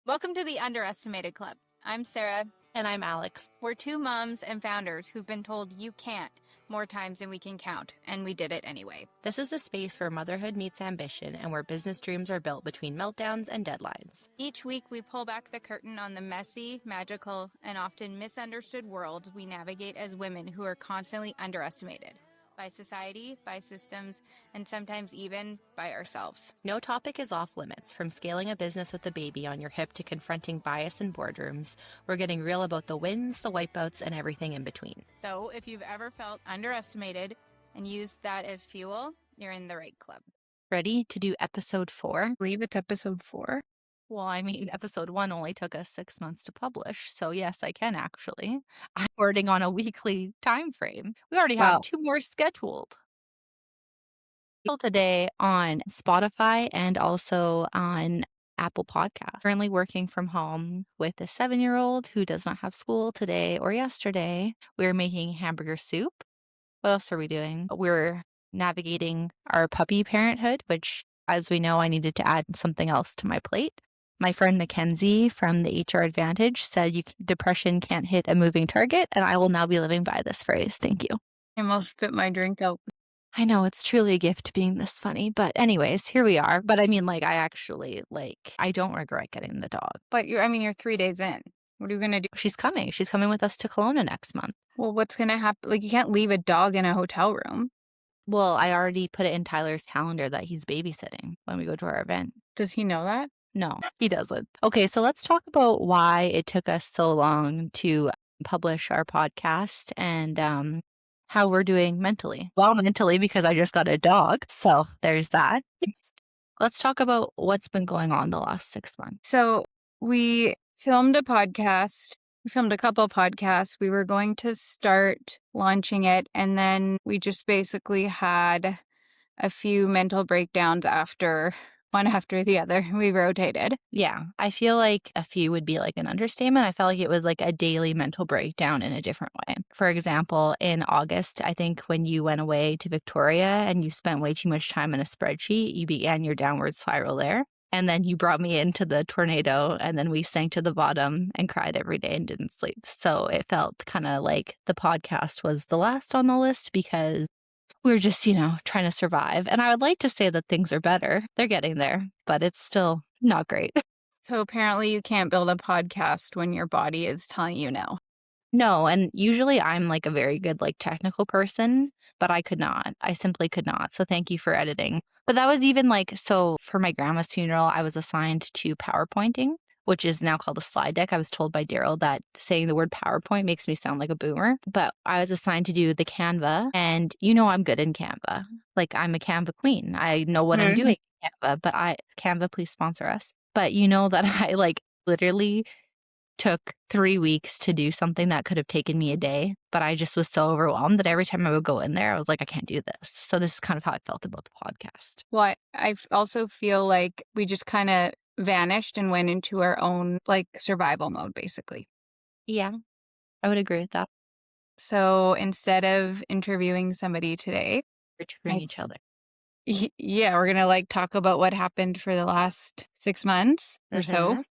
Welcome to the Underestimated Club. I'm Sarah. And I'm Alex. We're two moms and founders who've been told you can't more times than we can count, and we did it anyway. This is the space where motherhood meets ambition and where business dreams are built between meltdowns and deadlines. Each week, we pull back the curtain on the messy, magical, and often misunderstood world we navigate as women who are constantly underestimated. By society, by systems, and sometimes even by ourselves. No topic is off limits, from scaling a business with a baby on your hip to confronting bias in boardrooms. We're getting real about the wins, the wipeouts, and everything in between. So if you've ever felt underestimated and used that as fuel, you're in the right club. Ready to do episode 4? I believe it's episode 4. Well, I mean, episode 1 only took us 6 months to publish, so yes, I can actually. I'm recording on a weekly time frame. We already have 2 more scheduled. Today on Spotify and also on Apple Podcasts. Currently working from home with a 7-year-old who does not have school today or yesterday. We're making hamburger soup. What else are we doing? We're navigating our puppy parenthood, which, as we know, I needed to add something else to my plate. My friend Mackenzie from the HR Advantage said depression can't hit a moving target, and I will now be living by this phrase. Thank you. I almost spit my drink out. I know, it's truly a gift being this funny, but anyways, here we are. But I mean, I don't regret getting the dog. But you're 3 days in. What are you going to do? She's coming. She's coming with us to Kelowna next month. Well, what's going to happen? You can't leave a dog in a hotel room. Well, I already put it in Tyler's calendar that he's babysitting when we go to our event. Does he know that? No, he doesn't. Okay, so let's talk about why it took us so long to publish our podcast and how we're doing mentally. Well, mentally, because I just got a dog. So there's that. Let's talk about what's been going on the last 6 months. So we filmed a podcast. We filmed a couple podcasts. We were going to start launching it. And then we just basically had a few mental breakdowns one after the other. We rotated. Yeah, I feel like a few would be an understatement. I felt like it was a daily mental breakdown in a different way. For example, in August, I think when you went away to Victoria and you spent way too much time in a spreadsheet, you began your downward spiral there. And then you brought me into the tornado, and then we sank to the bottom and cried every day and didn't sleep. So it felt kind of like the podcast was the last on the list because we're just, trying to survive. And I would like to say that things are better. They're getting there, but it's still not great. So apparently you can't build a podcast when your body is telling you no. No, and usually I'm a very good technical person, but I could not. I simply could not. So thank you for editing. But that was even so for my grandma's funeral, I was assigned to PowerPointing, which is now called a slide deck. I was told by Derailed that saying the word PowerPoint makes me sound like a boomer, but I was assigned to do the Canva, and I'm good in Canva. I'm a Canva queen. I know what I'm doing in Canva, but Canva, please sponsor us. But that I literally took 3 weeks to do something that could have taken me a day, but I just was so overwhelmed that every time I would go in there, I was like, I can't do this. So this is kind of how I felt about the podcast. Well, I also feel like we just kind of vanished and went into our own survival mode, basically. Yeah, I would agree with that. So instead of interviewing somebody today, we're interviewing each other. Yeah, we're going to talk about what happened for the last 6 months or so.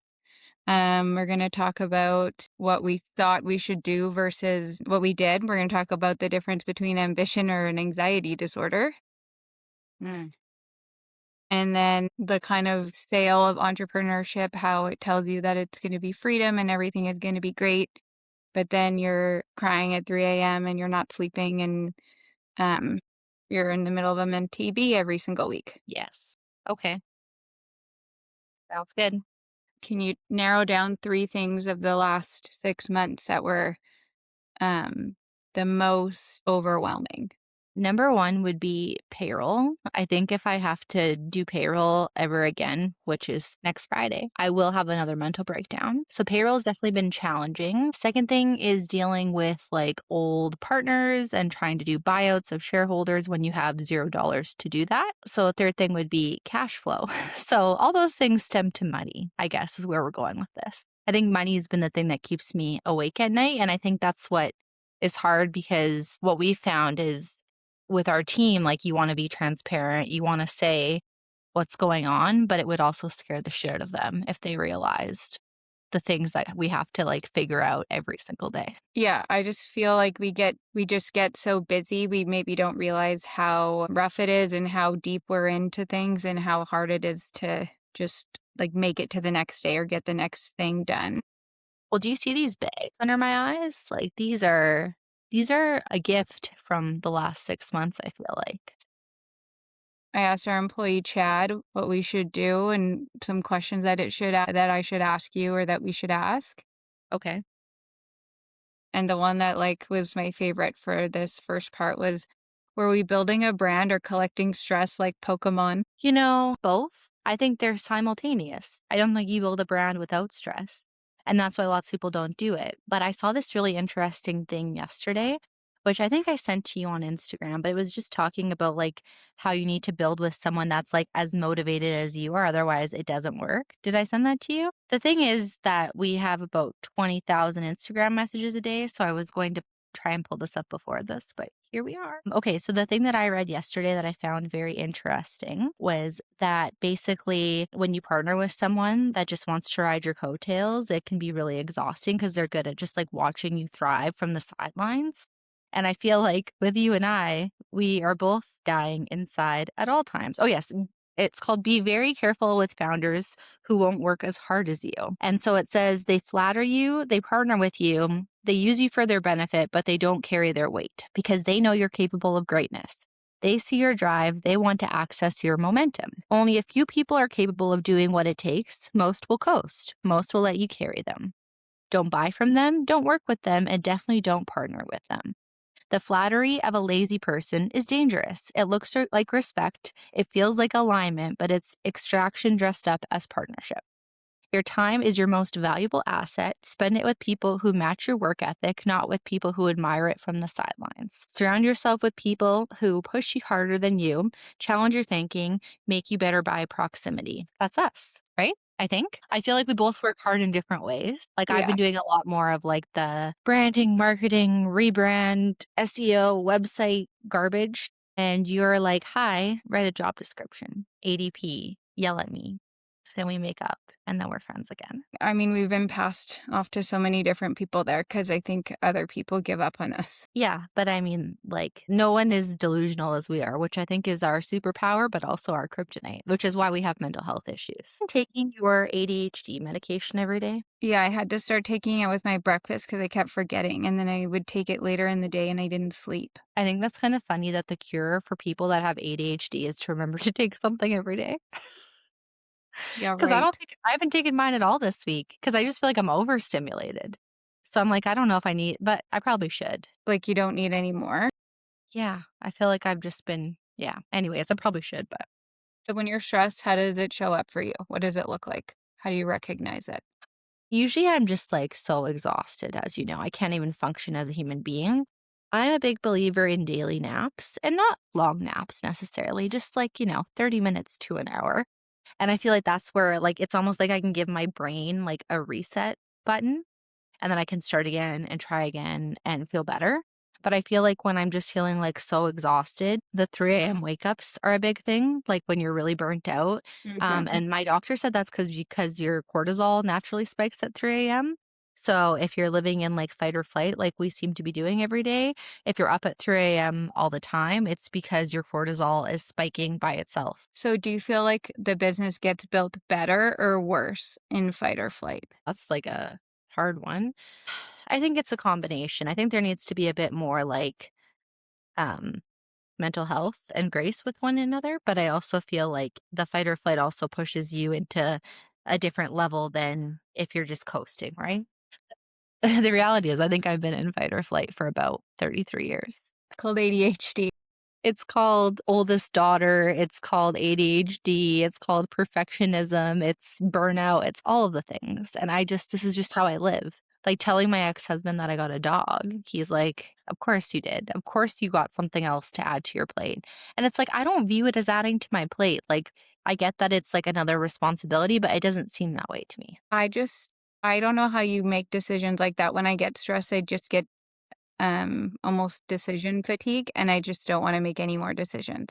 We're going to talk about what we thought we should do versus what we did. We're going to talk about the difference between ambition or an anxiety disorder. And then the kind of sale of entrepreneurship, how it tells you that it's going to be freedom and everything is going to be great. But then you're crying at 3 a.m. and you're not sleeping and you're in the middle of a MTB every single week. Yes. Okay. Sounds good. Can you narrow down 3 things of the last 6 months that were the most overwhelming? Number 1 would be payroll. I think if I have to do payroll ever again, which is next Friday, I will have another mental breakdown. So payroll has definitely been challenging. Second thing is dealing with old partners and trying to do buyouts of shareholders when you have $0 to do that. So a third thing would be cash flow. So all those things stem to money, I guess, is where we're going with this. I think money has been the thing that keeps me awake at night. And I think that's what is hard, because what we found is with our team, you want to be transparent, you want to say what's going on, but it would also scare the shit out of them if they realized the things that we have to like figure out every single day. Yeah, I just feel like we just get so busy, we maybe don't realize how rough it is and how deep we're into things and how hard it is to just, like, make it to the next day or get the next thing done. Well, do you see these bags under my eyes? Like these are a gift from the last 6 months, I feel like. I asked our employee Chad what we should do and some questions that I should ask you or that we should ask. Okay. And the one that, like, was my favorite for this first part was, were we building a brand or collecting stress like Pokemon? Both. I think they're simultaneous. I don't think you build a brand without stress. And that's why lots of people don't do it. But I saw this really interesting thing yesterday, which I think I sent to you on Instagram, but it was just talking about like how you need to build with someone that's like as motivated as you are. Otherwise, it doesn't work. Did I send that to you? The thing is that we have about 20,000 Instagram messages a day. So I was going to try and pull this up before this, but here we are. Okay, so the thing that I read yesterday that I found very interesting was that basically when you partner with someone that just wants to ride your coattails, it can be really exhausting because they're good at just like watching you thrive from the sidelines. And I feel like with you and I, we are both dying inside at all times. Oh, yes. It's called Be Very Careful with Founders Who Won't Work as Hard as You. And so it says they flatter you, they partner with you, they use you for their benefit, but they don't carry their weight because they know you're capable of greatness. They see your drive, they want to access your momentum. Only a few people are capable of doing what it takes. Most will coast, most will let you carry them. Don't buy from them, don't work with them, and definitely don't partner with them. The flattery of a lazy person is dangerous. It looks like respect, it feels like alignment, but it's extraction dressed up as partnership. Your time is your most valuable asset. Spend it with people who match your work ethic, not with people who admire it from the sidelines. Surround yourself with people who push you harder than you, challenge your thinking, make you better by proximity. That's us, right? I think. I feel like we both work hard in different ways. Like I've Yeah. been doing a lot more of like the branding, marketing, rebrand, SEO, website garbage. And you're like, hi, write a job description, ADP, yell at me. Then we make up and then we're friends again. I mean, we've been passed off to so many different people there because I think other people give up on us. Yeah, but I mean, like, no one is delusional as we are, which I think is our superpower, but also our kryptonite, which is why we have mental health issues. Taking your ADHD medication every day. Yeah, I had to start taking it with my breakfast because I kept forgetting, and then I would take it later in the day and I didn't sleep. I think that's kind of funny that the cure for people that have ADHD is to remember to take something every day. Yeah, Because right. I haven't taken mine at all this week because I just feel like I'm overstimulated. So I'm like, I don't know if I need, but I probably should. Like, you don't need any more. Yeah, I feel like I've just been, yeah. Anyways, I probably should, but So when you're stressed, how does it show up for you? What does it look like? How do you recognize it? usually I'm just like so exhausted, as you know. I can't even function as a human being. I'm a big believer in daily naps and not long naps necessarily, just like, 30 minutes to an hour. And I feel like that's where like it's almost like I can give my brain like a reset button and then I can start again and try again and feel better. But I feel like when I'm just feeling like so exhausted, the 3 a.m. wake ups are a big thing, like when you're really burnt out. Mhm. And my doctor said that's because your cortisol naturally spikes at 3 a.m. So if you're living in like fight or flight, like we seem to be doing every day, if you're up at 3 a.m. all the time, it's because your cortisol is spiking by itself. So do you feel like the business gets built better or worse in fight or flight? That's like a hard one. I think it's a combination. I think there needs to be a bit more like um, mental health and grace with one another, but I also feel like the fight or flight also pushes you into a different level than if you're just coasting, right? The reality is, I think I've been in fight or flight for about 33 years. Called ADHD. It's called oldest daughter, it's called ADHD, it's called perfectionism, it's burnout, it's all of the things, and this is just how I live. Like, telling my ex-husband that I got a dog, he's like, "Of course you did. Of course you got something else to add to your plate." And it's like, I don't view it as adding to my plate, like, I get that it's, like, another responsibility, but it doesn't seem that way to me. I don't know how you make decisions like that. When I get stressed, I just get almost decision fatigue and I just don't want to make any more decisions.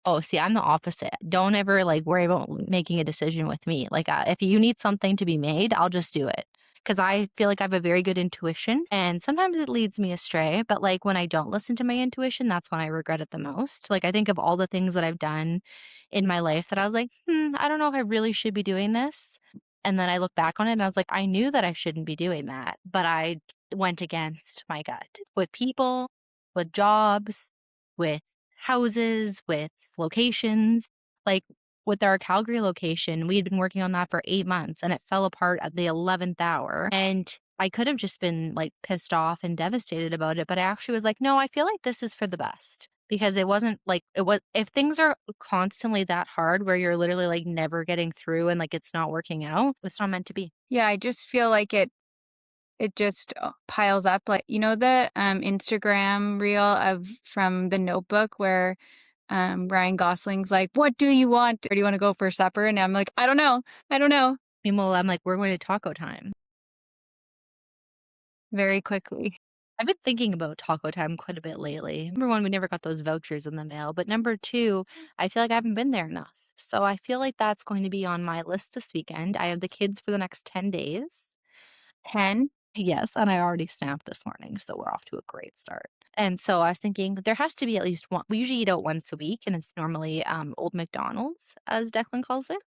Oh, see, I'm the opposite. Don't ever, like, worry about making a decision with me. Like, if you need something to be made, I'll just do it. because I feel like I have a very good intuition and sometimes it leads me astray. But like when I don't listen to my intuition, that's when I regret it the most. Like I think of all the things that I've done in my life that I was like, I don't know if I really should be doing this. And then I look back on it and I was like, I knew that I shouldn't be doing that, but I went against my gut with people, with jobs, with houses, with locations. Like with our Calgary location, we had been working on that for 8 months and it fell apart at the 11th hour. And I could have just been like pissed off and devastated about it. But I actually was like, no, I feel like this is for the best because it wasn't like it was, if things are constantly that hard where you're literally like never getting through and like it's not working out, it's not meant to be. Yeah, I just feel like it just piles up. Like, you know, the Instagram reel of from The Notebook where Ryan Gosling's like, "What do you want? Where do you want to go for supper?" And I'm like, "I don't know. I don't know." Meanwhile, I'm like, we're going to taco time. Very quickly. I've been thinking about taco time quite a bit lately. Number one, we never got those vouchers in the mail. But number two, I feel like I haven't been there enough. So I feel like that's going to be on my list this weekend. I have the kids for the next 10 days. 10. Yes, and I already snapped this morning, so we're off to a great start. And so I was thinking there has to be at least one. We usually eat out once a week, and it's normally Old McDonald's, as Declan calls it.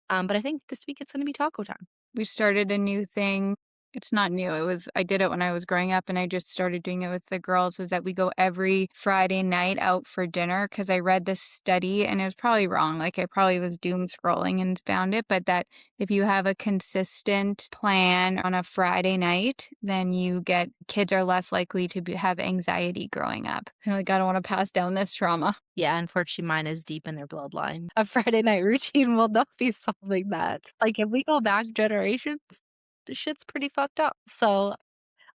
But I think this week it's going to be taco time. We started a new thing. It's not new. I did it when I was growing up and I just started doing it with the girls was that we go every Friday night out for dinner because I read this study and it was probably wrong. Like I probably was doom scrolling and found it, but that if you have a consistent plan on a Friday night, then you get kids are less likely to have anxiety growing up. I'm like, I don't want to pass down this trauma. Yeah, unfortunately, mine is deep in their bloodline. A Friday night routine will not be solving that. Like, if we go back generations, the shit's pretty fucked up. So,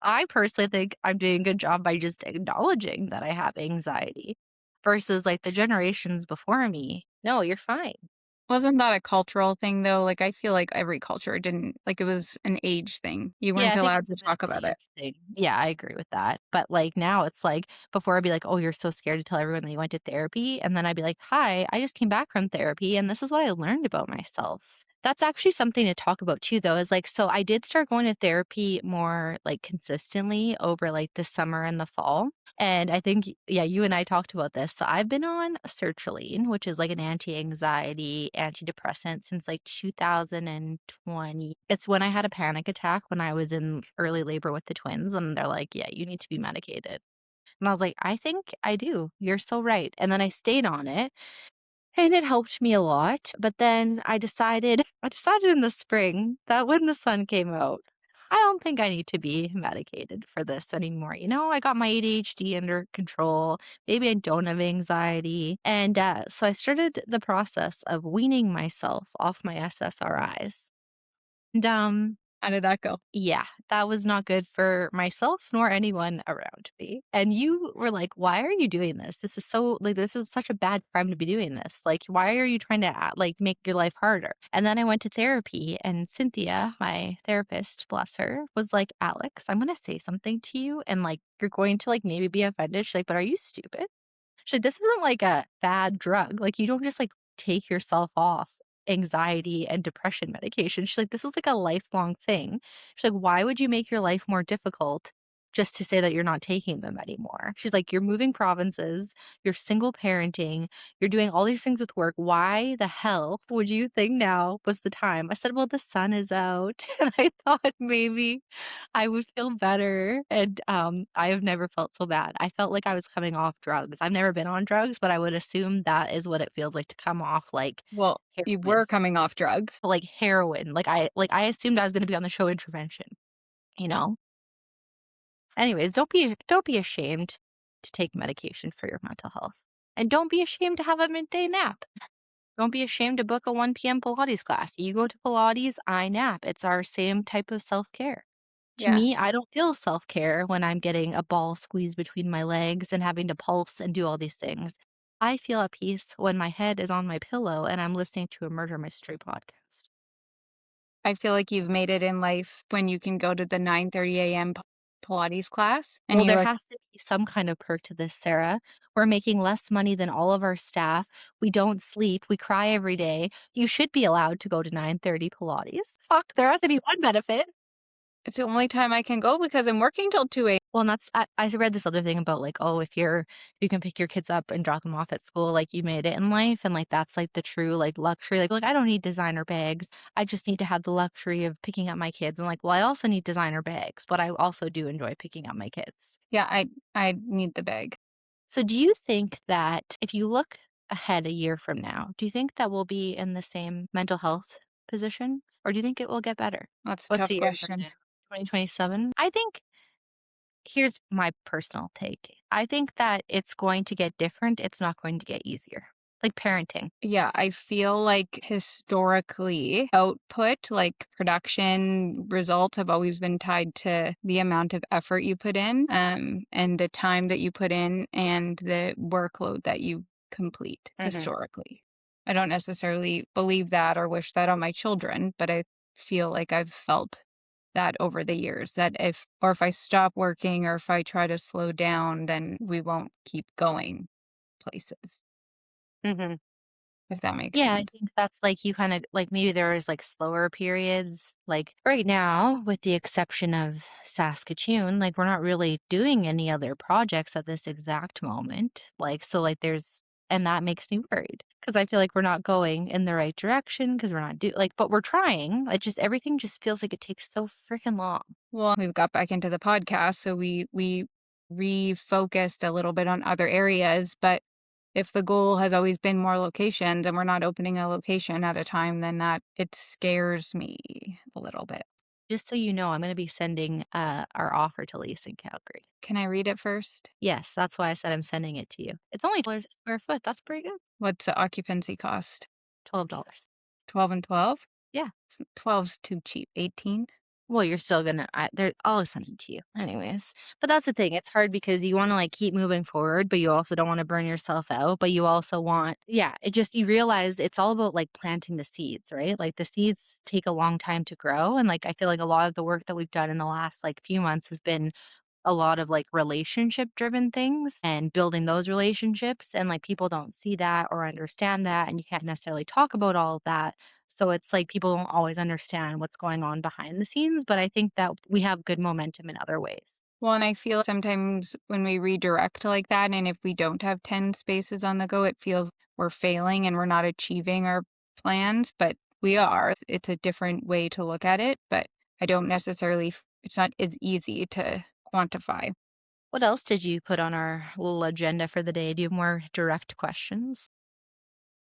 I personally think I'm doing a good job by just acknowledging that I have anxiety versus like the generations before me. No, you're fine. Wasn't that a cultural thing though? Like I feel like every culture didn't like it was an age thing. You Yeah, weren't I think allowed it's to a bit talk of an about it. age thing. Yeah, I agree with that. But like now it's like before I'd be like, "Oh, you're so scared to tell everyone that you went to therapy." And then I'd be like, "Hi, I just came back from therapy and this is what I learned about myself." That's actually something to talk about too though, is like so I did start going to therapy more like consistently over like the summer and the fall. And I think, yeah, you and I talked about this. So I've been on sertraline, which is like an anti-anxiety, antidepressant since like 2020. It's when I had a panic attack when I was in early labor with the twins. And they're like, yeah, you need to be medicated. And I was like, I think I do. You're so right. And then I stayed on it and it helped me a lot, but then I decided in the spring that when the sun came out, I don't think I need to be medicated for this anymore. You know, I got my ADHD under control. Maybe I don't have anxiety. And so I started the process of weaning myself off my SSRIs. And How did that go? yeah, that was not good for myself nor anyone around me. And you were like, "Why are you doing this? This is so like this is such a bad time to be doing this. Like, why are you trying to like make your life harder?" And then I went to therapy, and Cynthia, my therapist, bless her, was like, "Alex, I'm gonna say something to you, and like you're going to like maybe be offended." She's like, "But are you stupid?" She's like, "This isn't like a bad drug. Like, you don't just like take yourself off anxiety and depression medication." She's like, "This is like a lifelong thing." She's like, "Why would you make your life more difficult just to say that you're not taking them anymore?" She's like, "You're moving provinces, you're single parenting, you're doing all these things with work. Why the hell would you think now was the time?" I said, "Well, the sun is out." And I thought maybe I would feel better, and, I have never felt so bad. I felt like I was coming off drugs. I've never been on drugs, but I would assume that is what it feels like to come off, like, Well, you heroin. were coming off drugs. Like, heroin. Like, I assumed I was gonna be on the show Intervention, you know? Anyways, don't be ashamed to take medication for your mental health, and don't be ashamed to have a midday nap. Don't be ashamed to book a 1 p.m. Pilates class. You go to Pilates, I nap. It's our same type of self-care. To Yeah. me, I don't feel self-care when I'm getting a ball squeezed between my legs and having to pulse and do all these things. I feel at peace when my head is on my pillow and I'm listening to a murder mystery podcast. I feel like you've made it in life when you can go to the 9:30 AM Pilates class and Well, you're there like, has to be some kind of perk to this, Sarah. We're making less money than all of our staff. We don't sleep. We cry every day. You should be allowed to go to 9:30 Pilates. Fuck, there has to be one benefit. It's the only time I can go because I'm working till 2 a.m. Well, and I read this other thing about, like, oh, if you can pick your kids up and drop them off at school, like, you made it in life, and, like, that's, like, the true, like, luxury, like, "Look, I don't need designer bags. I just need to have the luxury of picking up my kids." And, like, well, I also need designer bags, but I also do enjoy picking up my kids. Yeah, I need the bag. So do you think that if you look ahead a year from now, do you think that we'll be in the same mental health position, or do you think it will get better? That's a What's tough the year from question. now? 2027? I think here's my personal take. I think that it's going to get different, it's not going to get easier. Like parenting. Yeah, I feel like historically, output, like production results have always been tied to the amount of effort you put in, and the time that you put in and the workload that you complete Mhm. historically. I don't necessarily believe that or wish that on my children, but I feel like I've felt that over the years that if I stop working or if I try to slow down, then we won't keep going places, Mhm. if that makes Yeah, I sense. think that's like you kinda like, maybe there's, like, slower periods. Like, right now, with the exception of Saskatoon, like, we're not really doing any other projects at this exact moment. Like, so, like, there's and that makes me worried because I feel like we're not going in the right direction because 'cause we're not but we're trying. It just everything just feels like it takes so freaking long. Well, we've got back into the podcast, so we refocused a little bit on other areas, but if the goal has always been more locations and we're not opening a location at a time, then that it scares me a little bit. Just so you know, I'm gonna be sending, our offer to lease in Calgary. Can I read it first? Yes, that's why I said I'm sending it to you. It's only $12 a square foot, that's pretty good. What's the occupancy cost? $12. 12 and 12? Yeah. 12's too cheap. 18? Well, you're still gonna I'll send it to you anyways. But that's the thing, it's hard because you wanna, like, keep moving forward, but you also don't wanna burn yourself out, but you also want yeah, it just you realize it's all about, like, planting the seeds, right? Like, the seeds take a long time to grow, and, like, I feel like a lot of the work that we've done in the last, like, few months has been a lot of, like, relationship driven things and building those relationships, and, like, people don't see that or understand that, and you can't necessarily talk about all of that. So it's like people don't always understand what's going on behind the scenes, but I think that we have good momentum in other ways. Well, and I feel sometimes when we redirect like that, and if we don't have 10 spaces on the go, it feels we're failing and we're not achieving our plans, but we are. It's a different way to look at it, but I don't necessarily, it's not as easy to quantify. What else did you put on our little agenda for the day? Do you have more direct questions?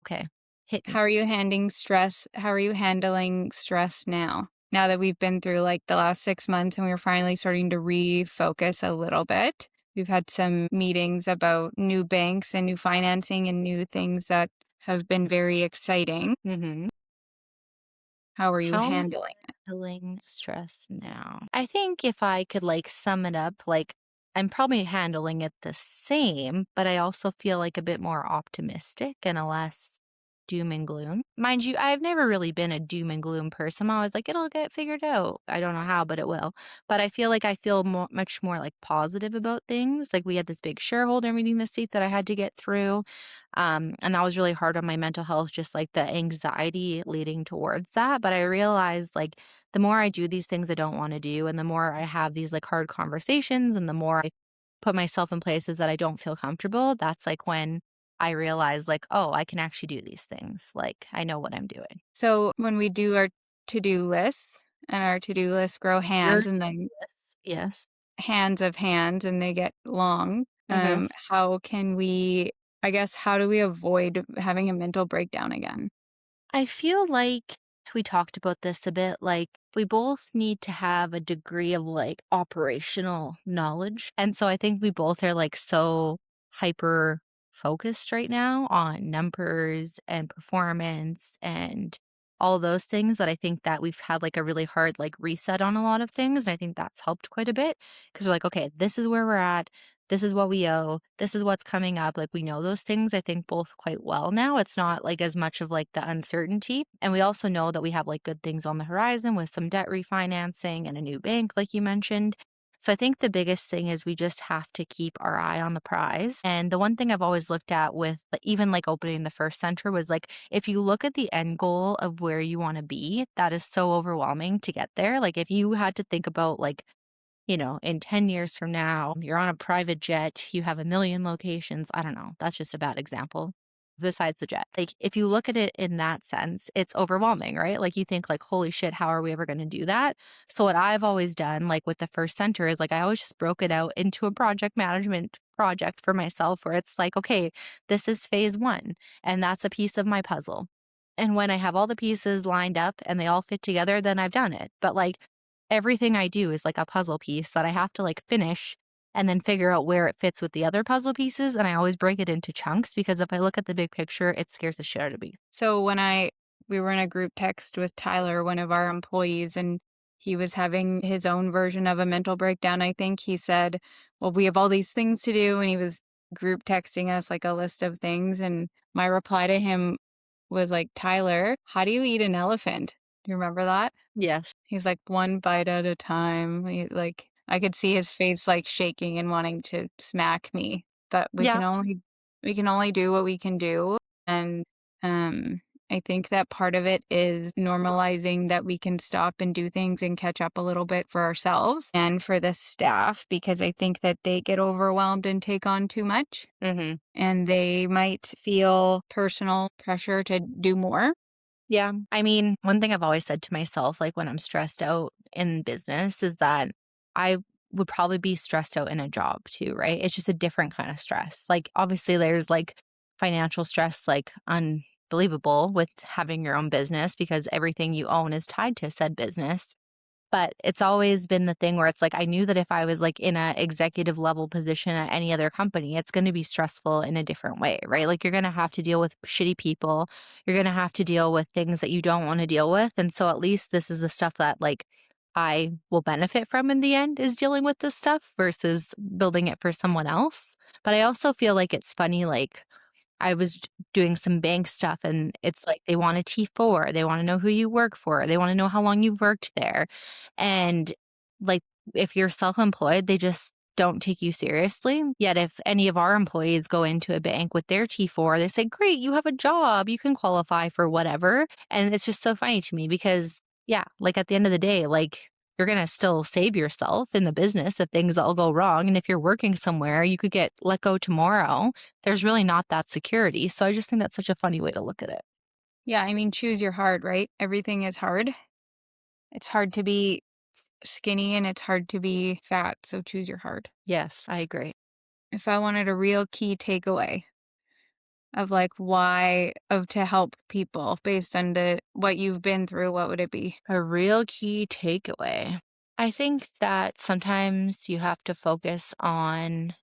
Okay, hit me. How are you handling stress? How are you handling stress now? Now that we've been through like the last 6 months and we're finally starting to refocus a little bit. We've had some meetings about new banks and new financing and new things that have been very exciting. Mhm. How are you How am I handling it? handling stress now? I think if I could like sum it up, like I'm probably handling it the same, but I also feel like a bit more optimistic and a less doom and gloom. Mind you, I've never really been a doom and gloom person. I'm always like, it'll get figured out. I don't know how, but it will. But I feel like I feel much more like positive about things. Like we had this big shareholder meeting this week that I had to get through. And that was really hard on my mental health, just like the anxiety leading towards that. But I realized like the more I do these things I don't want to do, and the more I have these like hard conversations, and the more I put myself in places that I don't feel comfortable, that's like when I realize like, oh, I can actually do these things. Like I know what I'm doing. So when we do our to-do lists and our to-do lists grow Your hands and then yes. hands of hands and they get long, Hmm. how can we, I guess, how do we avoid having a mental breakdown again? I feel like we talked about this a bit, like, we both need to have a degree of, like, operational knowledge, and so I think we both are, like, so hyper focused right now on numbers and performance and all those things that I think that we've had, like, a really hard, like, reset on a lot of things, and I think that's helped quite a bit because 'cause we're like, "Okay, this is where we're at. This is what we owe. This is what's coming up." Like, we know those things, I think, both quite well now. It's not, like, as much of, like, the uncertainty, and we also know that we have, like, good things on the horizon with some debt refinancing and a new bank, like you mentioned. So I think the biggest thing is we just have to keep our eye on the prize. And the one thing I've always looked at with even like opening the first center was like, if you look at the end goal of where you want to be, that is so overwhelming to get there. Like if you had to think about like, in 10 years from now, you're on a private jet, you have a million locations. I don't know. That's just a bad example. Besides the jet, like if you look at it in that sense, it's overwhelming, right? Like you think like, holy shit, how are we ever going to do that? So what I've always done, like with the first center, is like I always just broke it out into a project management project for myself where it's like, okay, this is phase one, and that's a piece of my puzzle. And when I have all the pieces lined up and they all fit together, then I've done it. But like everything I do is like a puzzle piece that I have to like finish and then figure out where it fits with the other puzzle pieces. And I always break it into chunks because if I look at the big picture, it scares the shit out of me. So we were in a group text with Tyler, one of our employees, and he was having his own version of a mental breakdown. I think he said, "Well, we have all these things to do," and he was group texting us like a list of things. And my reply to him was like, "Tyler, how do you eat an elephant?" Do you remember that? Yes. He's like, "1 bite at a time." I could see his face, like, shaking and wanting to smack me, but Yeah. we can only do what we can do, and, I think that part of it is normalizing that we can stop and do things and catch up a little bit for ourselves and for the staff, because I think that they get overwhelmed and take on too much, Hmm. and they might feel personal pressure to do more. Yeah. I mean, one thing I've always said to myself, like when I'm stressed out in business, is that I would probably be stressed out in a job too, right? It's just a different kind of stress. Like, obviously, there's like financial stress, like unbelievable with having your own business because everything you own is tied to said business. But it's always been the thing where it's like I knew that if I was like in a executive level position at any other company, it's going to be stressful in a different way, right? Like you're going to have to deal with shitty people. You're going to have to deal with things that you don't want to deal with. And so at least this is the stuff that like I will benefit from in the end is dealing with this stuff versus building it for someone else. But I also feel like it's funny like I was doing some bank stuff and it's like they want a T4, they wanna know who you work for, they wanna know how long you've worked there, and, like, if you're self-employed, they just don't take you seriously, yet if any of our employees go into a bank with their T4, they say, "Great, you have a job, you can qualify for whatever," and it's just so funny to me because, yeah, like, at the end of the day, like, you're gonna still save yourself in the business if things all go wrong, and if you're working somewhere, you could get let go tomorrow. There's really not that security, so I just think that's such a funny way to look at it. Yeah, I mean, choose your hard, right? Everything is hard. It's hard to be skinny and it's hard to be fat, so choose your hard. Yes, I agree. If I wanted a real key takeaway of like why of to help people based on the what you've been through, what would it be? A real key takeaway. I think that sometimes you have to focus on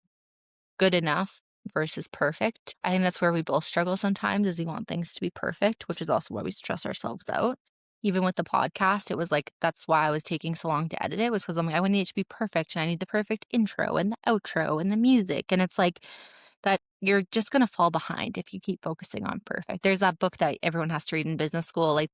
good enough versus perfect. I think that's where we both struggle sometimes is we want things to be perfect, which is also why we stress ourselves out. Even with the podcast, it was like that's why I was taking so long to edit it was because I'm like, I need it to be perfect and I need the perfect intro and the outro and the music. And it's like that you're just gonna fall behind if you keep focusing on perfect. There's that book that everyone has to read in business school, like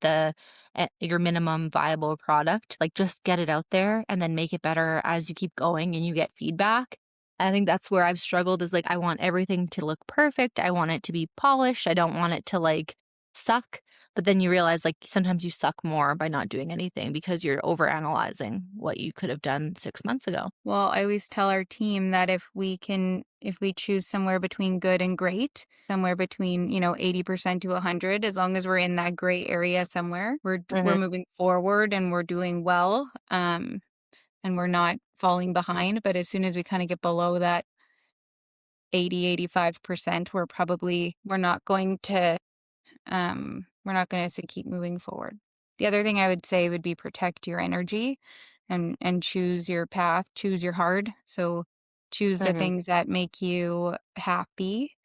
your minimum viable product. Like just get it out there and then make it better as you keep going and you get feedback. I think that's where I've struggled is like I want everything to look perfect. I want it to be polished. I don't want it to like suck. But then you realize like sometimes you suck more by not doing anything because you're over analyzing what you could have done 6 months ago. Well, I always tell our team that if we choose somewhere between good and great, somewhere between, 80% to 100, as long as we're in that gray area somewhere, we're Hmm. moving forward and we're doing well. And we're not falling behind, but as soon as we kinda get below that 80-85%, we're not gonna say keep moving forward. The other thing I would say would be protect your energy and choose your path, choose your hard. So, choose the Hmm. things that make you happy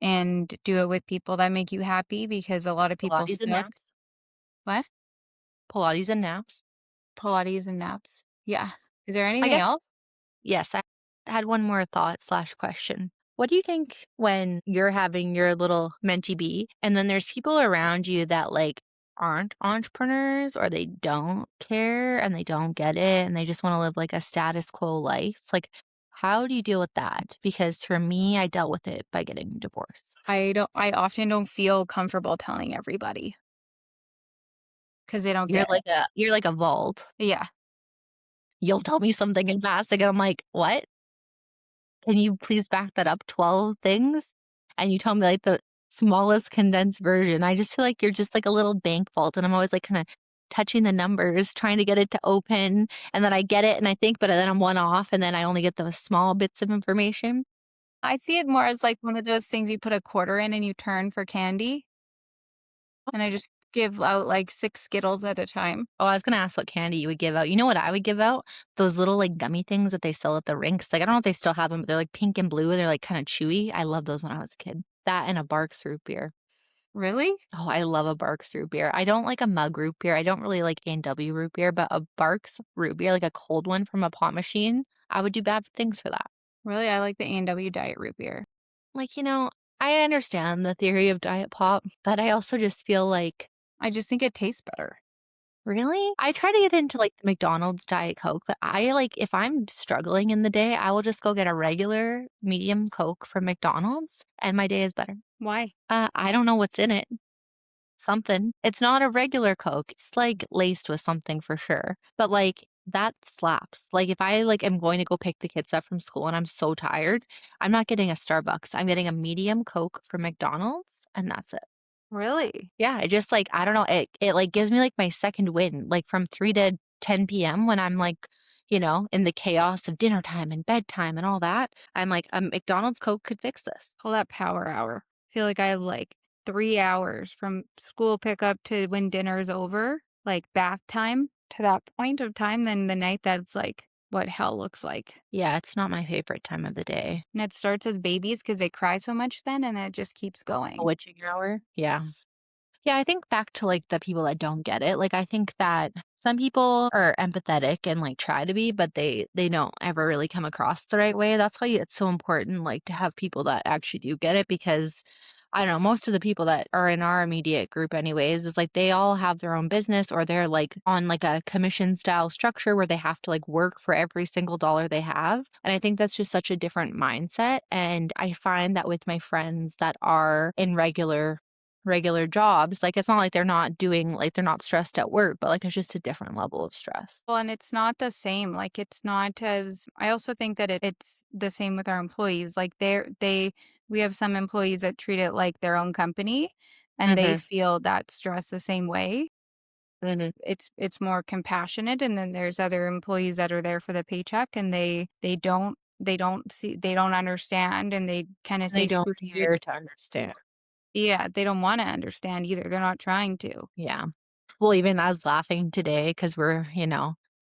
and do it with people that make you happy because a lot of people Pilates and suck. naps. What? Pilates and naps. Pilates and naps. Yeah. Is there I anything guess, else? yes, I had one more thought slash question. What do you think when you're having your little mentee bee and then there's people around you that like aren't entrepreneurs or they don't care and they don't get it and they just wanna live, like, a status quo life? Like, how do you deal with that? Because for me, I dealt with it by getting a divorce. I often don't feel comfortable telling everybody because they don't get it. You're like a vault. Yeah. You'll tell me something in passing, and I'm like, "What? Can you please back that up 12 things?" And you tell me, like, the smallest condensed version. I just feel like you're just like a little bank vault, and I'm always, like, kinda touching the numbers, trying to get it to open, and then I get it, and I think, but then I'm one off, and then I only get those small bits of information. I see it more as like one of those things you put a quarter in and you turn for candy, and I just give out like 6 Skittles at a time. Oh, I was gonna ask what candy you would give out. You know what I would give out? Those little, like, gummy things that they sell at the rinks. Like, I don't know if they still have them, but they're, like, pink and blue, they're, like, kinda chewy. I love those when I was a kid. That and a Barks root beer. Really? Oh, I love a Barks root beer. I don't like a mug root beer. I don't really like A&W root beer, but a Barks root beer, like a cold one from a pot machine, I would do bad things for that. Really? I like the A&W Diet Root Beer. Like, I understand the theory of diet pop, but I also just feel like, I just think it tastes better. really? I try to get into like the McDonald's Diet Coke, but I like if I'm struggling in the day, I will just go get a regular medium Coke from McDonald's and my day is better. Why? I don't know what's in it. Something. It's not a regular Coke, it's, like, laced with something for sure, but, like, that slaps. Like, if I, like, am going to go pick the kids up from school and I'm so tired, I'm not getting a Starbucks, I'm getting a medium Coke from McDonald's, and that's it. Really? Yeah, it just, like, I don't know, it, like, gives me, like, my second win, like, from 3 to 10 p.m. when I'm, like, in the chaos of dinner time and bedtime and all that, I'm like, "A McDonald's Coke could fix this." Call that power hour. I feel like I have like 3 hours from school pickup to when dinner's over, like bath time to that point of time, then the night that's like what hell looks like. Yeah, it's not my favorite time of the day. And it starts as babies because they cry so much then, and then it just keeps A going. witching hour? Yeah. Yeah, I think back to, like, the people that don't get it, like, I think that some people are empathetic and, like, try to be, but they don't ever really come across the right way. That's why it's so important, like, to have people that actually do get it because, I don't know, most of the people that are in our immediate group anyways, is like they all have their own business or they're, like, on, like, a commission style structure where they have to, like, work for every single dollar they have, and I think that's just such a different mindset, and I find that with my friends that are in regular jobs, like, it's not like they're not stressed at work, but, like, it's just a different level of stress. Well, and it's not the same, like, it's not as I also think that it's the same with our employees, like, we have some employees that treat it like their own company, and they Mhm, feel that stress the same way. mhm. It's more compassionate, and then there's other employees that are there for the paycheck, and they don't understand, and they kinda They say, don't "Screw you." care to understand. Yeah, they don't wanna understand either, they're not trying to. Yeah. Well, even I was laughing today because we're,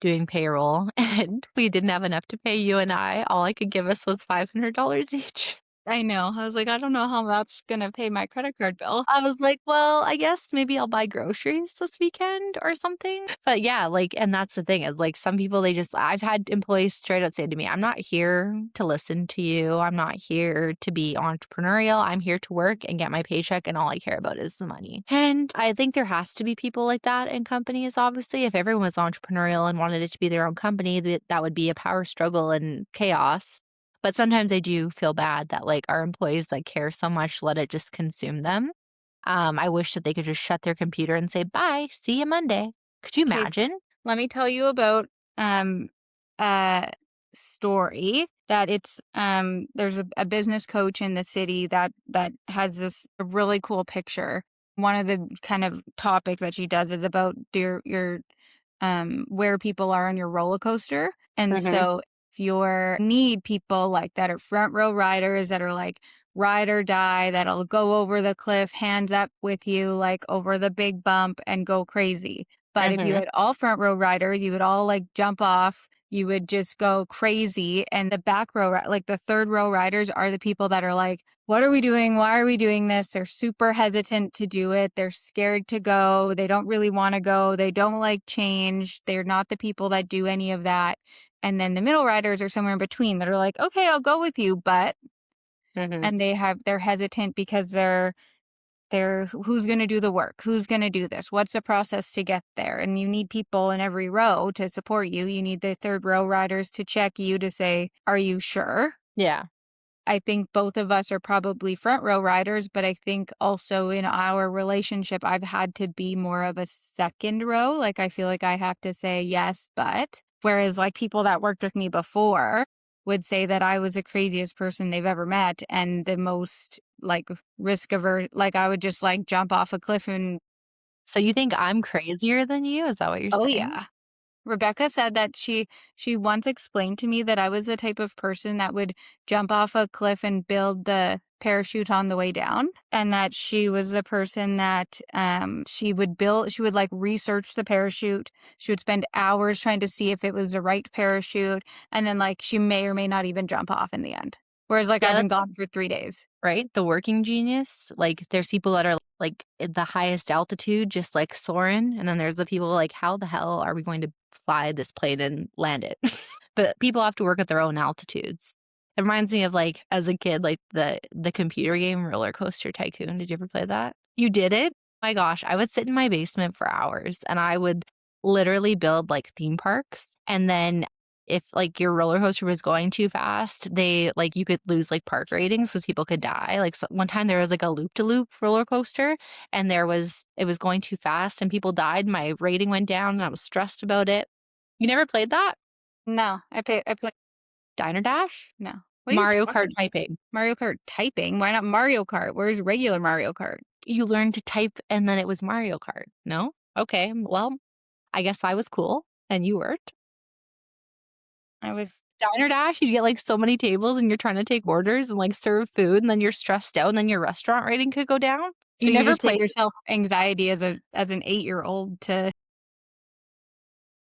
doing payroll, and we didn't have enough to pay you and I. All I could give us was $500 each. I know, I was like, "I don't know how that's gonna pay my credit card bill." I was like, "Well, I guess maybe I'll buy groceries this weekend or something." But yeah, like and that's the thing is, like, some people, I've had employees straight out say to me, "I'm not here to listen to you. I'm not here to be entrepreneurial. I'm here to work and get my paycheck, and all I care about is the money." And I think there has to be people like that in companies, obviously. If everyone was entrepreneurial and wanted it to be their own company, that would be a power struggle and chaos. But sometimes I do feel bad that, like, our employees, like, care so much, let it just consume them. I wish that they could just shut their computer and say, "Bye, see you Monday." Could you 'Kay, imagine? let me tell you about, um, a story that there's a business coach in the city that has this really cool picture. One of the kind of topics that she does is about where people are on your roller coaster, and Mhm, so if you need people like that are front row riders that are like ride or die, that'll go over the cliff, hands up with you, like over the big bump and go crazy. But if you mhm. had all front row riders, you would all like jump off, you would just go crazy. And the back row, like the third row riders, are the people that are like, what are we doing? Why are we doing this? They're super hesitant to do it. They're scared to go. They don't really want to go. They don't like change. They're not the people that do any of that. And then the middle riders are somewhere in between that are like, okay, I'll go with you, but, Mhm. and they're hesitant because who's going to do the work? Who's going to do this? What's the process to get there? And you need people in every row to support you. You need the third row riders to check you to say, are you sure? Yeah. I think both of us are probably front row riders, but I think also in our relationship, I've had to be more of a second row. Like, I feel like I have to say yes, but whereas like people that worked with me before would say that I was the craziest person they've ever met and the most like risk averse, like I would just like jump off a cliff and So you think I'm crazier than you? Is that what you're oh saying? yeah. Rebecca said that she once explained to me that I was the type of person that would jump off a cliff and build the parachute on the way down, and that she was the person that she would like research the parachute. She would spend hours trying to see if it was the right parachute, and then like she may or may not even jump off in the end. Whereas like Yeah, I've been that's gone for 3 days. right. The working genius. Like there's people that are like at the highest altitude, just like soaring. And then there's the people like, how the hell are we going to fly this plane and land it? But people have to work at their own altitudes. It reminds me of like as a kid, like the computer game Roller Coaster Tycoon. Did you ever play that? You did it? My gosh, I would sit in my basement for hours and I would literally build like theme parks. And then if like your roller coaster was going too fast, they like you could lose like park ratings because people could die. Like one time there was like a loop to loop roller coaster and it was going too fast and people died. My rating went down and I was stressed about it. You never played that? No, I play Diner Dash? no. What are you Mario Kart talking? typing. Mario Kart typing? Why not Mario Kart? Where's regular Mario Kart? You learned to type and then it was Mario Kart. No? Okay. Well, I guess I was cool and you weren't. I was Diner Dash, you get like so many tables and you're trying to take orders and like serve food and then you're stressed out and then your restaurant rating could go down. so You you never just gave played. yourself anxiety as an 8-year-old to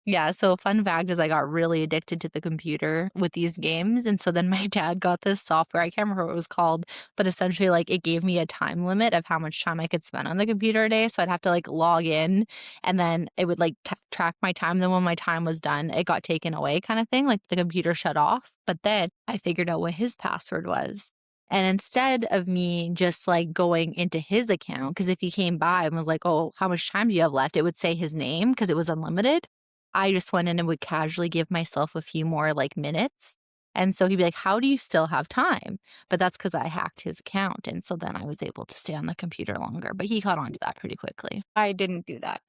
Yeah, so fun fact is I got really addicted to the computer with these games, and so then my dad got this software, I can't remember what it was called, but essentially, like, it gave me a time limit of how much time I could spend on the computer a day, so I'd have to, like, log in, and then it would, like, track my time, then when my time was done, it got taken away kinda thing, like, the computer shut off, but then I figured out what his password was, and instead of me just, like, going into his account, because if he came by and was like, "Oh, how much time do you have left?" It would say his name because it was unlimited. I just went in and would casually give myself a few more, like, minutes, and so he'd be like, "How do you still have time?" But that's because I hacked his account, and so then I was able to stay on the computer longer, but he caught on to that pretty quickly. I didn't do that.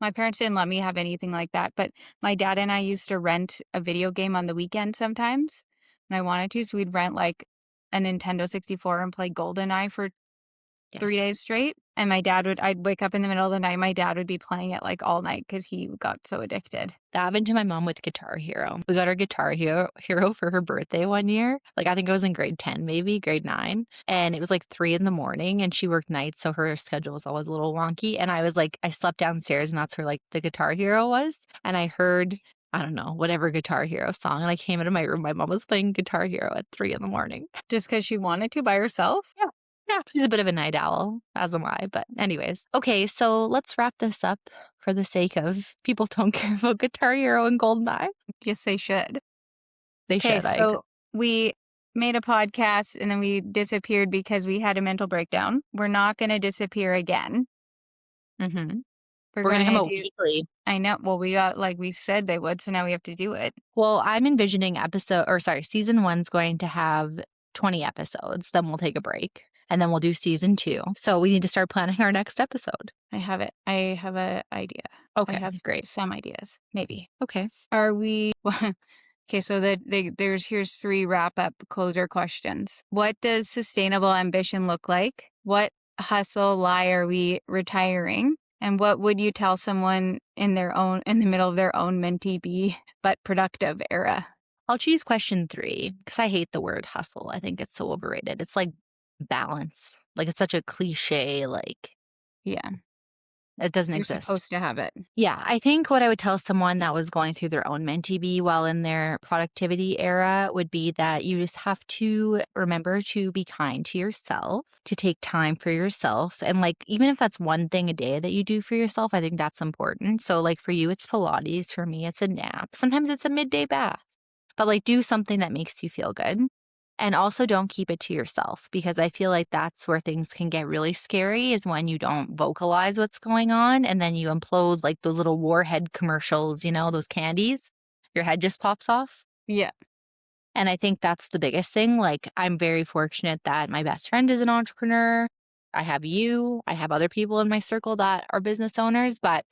My parents didn't let me have anything like that, but my dad and I used to rent a video game on the weekend sometimes when I wanted to, so we'd rent, like, a Nintendo 64 and play GoldenEye for 3 Yes. days straight, and I'd wake up in the middle of the night, my dad would be playing it, like, all night because he got so addicted. That happened to my mom with Guitar Hero. We got her Guitar Hero for her birthday one year. Like, I think I was in grade 10, maybe grade 9, and it was, like, 3 in the morning, and she worked nights, so her schedule was always a little wonky, and I was, like I slept downstairs, and that's where, like, the Guitar Hero was, and I heard, I don't know, whatever Guitar Hero song, and I came into my room, my mom was playing Guitar Hero at 3 in the morning. Just because she wanted to by herself? Yeah. Yeah, she's a bit of a night owl, as am I, but anyways. Okay, so let's wrap this up for the sake of people don't care about Guitar Hero and GoldenEye. Yes, they should. They Okay, should, I agree. so we made a podcast and then we disappeared because we had a mental breakdown. We're not gonna disappear again. Mhm. We're We're gonna come gonna out do weekly. I know, well, we got like we said they would, so now we have to do it. Well, I'm envisioning season 1's going to have 20 episodes, then we'll take a break, and then we'll do season 2. So we need to start planning our next episode. I have it. I have a idea. I Okay, have great. some ideas, maybe. Okay. Are we okay, so here's 3 wrap-up closer questions. What does sustainable ambition look like? What hustle lie are we retiring? And what would you tell someone in the middle of their own mentee be but productive era? I'll choose question 3 because I hate the word hustle. I think it's so overrated. It's like balance. Like, it's such a cliche, like, Yeah, it doesn't you're exist. supposed to have it. Yeah, I think what I would tell someone that was going through their own mentee bee while in their productivity era would be that you just have to remember to be kind to yourself, to take time for yourself. And like, even if that's one thing a day that you do for yourself, I think that's important. So, like, for you, it's Pilates. For me, it's a nap. Sometimes it's a midday bath, but like, do something that makes you feel good. And also don't keep it to yourself because I feel like that's where things can get really scary is when you don't vocalize what's going on and then you implode like those little warhead commercials, those candies. Your head just pops off. Yeah. And I think that's the biggest thing. Like, I'm very fortunate that my best friend is an entrepreneur. I have you, I have other people in my circle that are business owners, but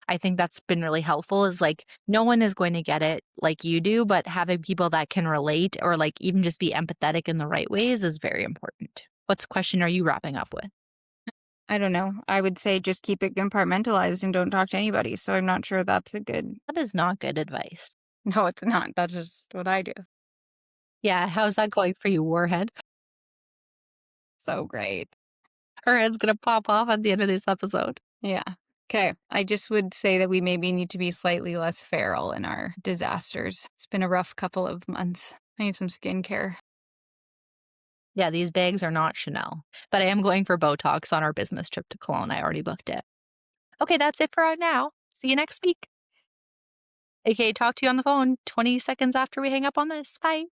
I think that's been really helpful is like no one is going to get it like you do, but having people that can relate or like even just be empathetic in the right ways is very important. What's question are you wrapping up with? I don't know. I would say just keep it compartmentalized and don't talk to anybody. So I'm not sure that's a good. That is not good advice. No, it's not. That's just what I do. Yeah, how's that going for you, Warhead? So great. Her head's gonna pop off at the end of this episode. Yeah. Okay. I just would say that we maybe need to be slightly less feral in our disasters. It's been a rough couple of months. I need some skincare. Yeah, these bags are not Chanel, but I am going for Botox on our business trip to Cologne. I already booked it. Okay, that's it for right now. See you next week. Okay, talk to you on the phone 20 seconds after we hang up on this. Bye.